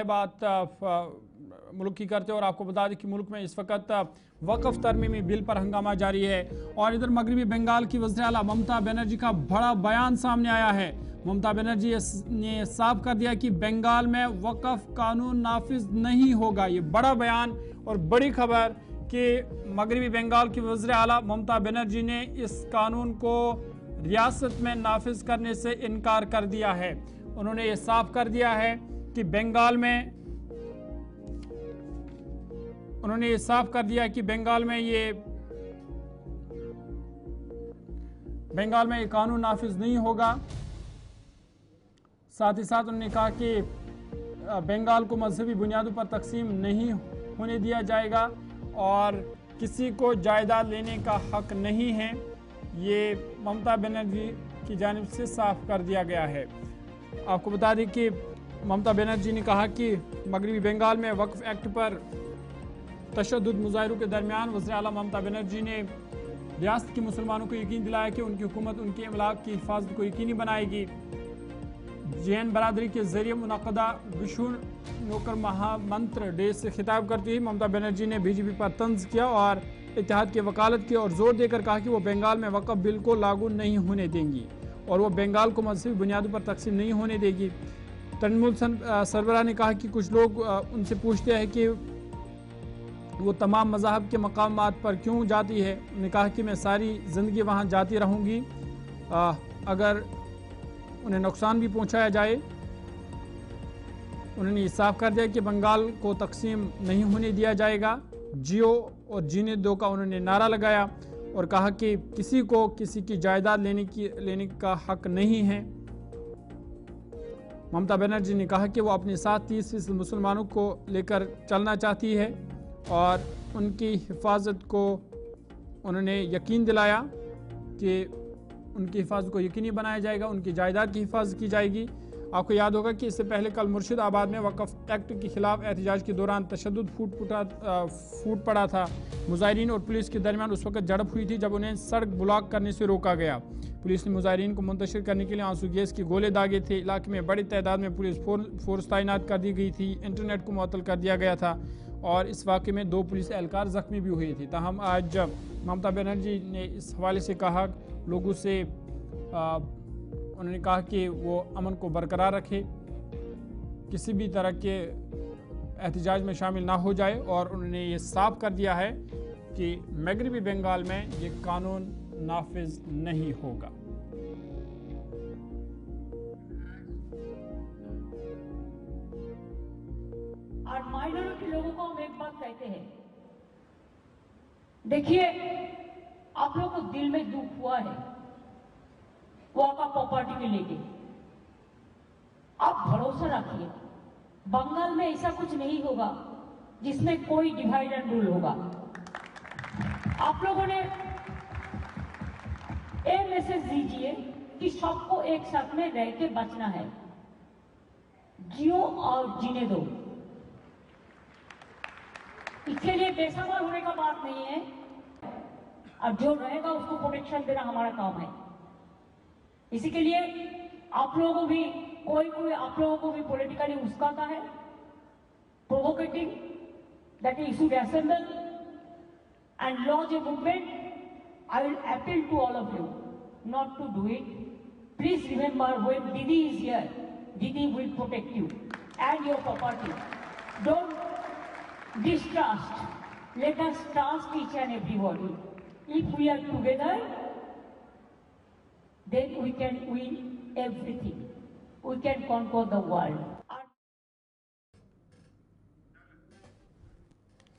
बात मुल्क की करते और आपको बता दें कि मुल्क में इस वक्त वक्फ तरमीमी बिल पर हंगामा जारी है। और इधर मगरबी बंगाल की वज़ीर आला ममता बनर्जी का बड़ा बयान सामने आया है। ममता बनर्जी ने साफ कर दिया कि बंगाल में वक्फ कानून नाफिज नहीं होगा। ये बड़ा बयान और बड़ी खबर कि मगरबी बंगाल की वज़ीर आला ममता बनर्जी ने इस कानून को रियासत में नाफिज करने से इनकार कर दिया है। उन्होंने ये साफ कर दिया है कि बंगाल में ये कानून नाफिज नहीं होगा। साथ ही साथ उन्होंने कहा कि बंगाल को मजहबी बुनियादों पर तकसीम नहीं होने दिया जाएगा और किसी को जायदाद लेने का हक नहीं है। ये ममता बनर्जी की जानिब से साफ कर दिया गया है। आपको बता दें कि ममता बनर्जी ने कहा कि मगरबी बंगाल में वक्फ एक्ट पर तशद्दुद मुजाहिरों के दरमियान वज़ीर आला ममता बनर्जी ने रियासत के मुसलमानों को यकीन दिलाया कि उनकी हुकूमत उनके अमलाक की हिफाजत को यकीनी बनाएगी। जैन बरादरी के जरिए मुनक़दा विश्व नौकर महामंत्र डे से खिताब करती हुई ममता बनर्जी ने बीजेपी पर तंज किया और इत्तेहाद की वकालत की और जोर देकर कहा कि वो बंगाल में वक्फ बिल को लागू नहीं होने देंगी और वो बंगाल को मजहबी बुनियादों पर तकसीम नहीं होने देगी। तृणमूल सरबराह ने कहा कि कुछ लोग उनसे पूछते हैं कि वो तमाम मज़ाहब के मकामात पर क्यों जाती है। उन्होंने कहा कि मैं सारी ज़िंदगी वहाँ जाती रहूँगी अगर उन्हें नुकसान भी पहुँचाया जाए। उन्होंने ये साफ कर दिया कि बंगाल को तकसीम नहीं होने दिया जाएगा। जियो और जीने दो का उन्होंने नारा लगाया और कहा कि किसी को किसी की जायदाद लेने का हक नहीं है। ममता बनर्जी ने कहा कि वो अपने साथ 30% मुसलमानों को लेकर चलना चाहती है और उनकी हिफाजत को उन्होंने यकीन दिलाया कि उनकी हिफाजत को यकीनी बनाया जाएगा, उनकी जायदाद की हिफाजत की जाएगी। आपको याद होगा कि इससे पहले कल मुर्शिदाबाद में वक्फ एक्ट के खिलाफ एहतजाज के दौरान तशद्दुद फूट पड़ा था। मुजाहिरीन और पुलिस के दरमियान उस वक्त झड़प हुई थी जब उन्हें सड़क ब्लॉक करने से रोका गया। पुलिस ने मुजाहिरीन को मुंतशिर करने के लिए आंसू गैस के गोले दागे थे। इलाके में बड़ी तादाद में पुलिस फोर्स तैनात कर दी गई थी। इंटरनेट को मुअत्तल कर दिया गया था और इस वाक़े में 2 पुलिस एहलकार जख्मी भी हुए थे। ताहम आज ममता बनर्जी ने इस हवाले से कहा लोगों से उन्होंने कहा कि वो अमन को बरकरार रखे, किसी भी तरह के एहतजाज में शामिल ना हो जाए और उन्होंने ये साफ कर दिया है कि मगरबी बंगाल में ये कानून नाफिज नहीं होगा। और माइनॉरिटी लोगों को हम एक बात कहते हैं, देखिए आप लोगों को दिल में दुख हुआ है वॉका प्रॉपर्टी के लेके, आप भरोसा रखिए बंगाल में ऐसा कुछ नहीं होगा जिसमें कोई डिवाइड एंड रूल होगा। आप लोगों ने ये मैसेज दीजिए कि सबको एक साथ में रह के बचना है, जियो और जीने दो। इसके लिए बेसब्र होने का बात नहीं है और जो रहेगा उसको प्रोटेक्शन देना हमारा काम है। इसी के लिए आप लोगों को भी कोई आप लोगों को भी पॉलिटिकली उस्काता है, provocating that you should assemble and launch a movement. I will appeal to all of you not to do it. Please remember when Didi is here, Didi will protect you and your property. Don't distrust. Let us trust each and everybody. If we are together, then we can win everything. We can conquer the world.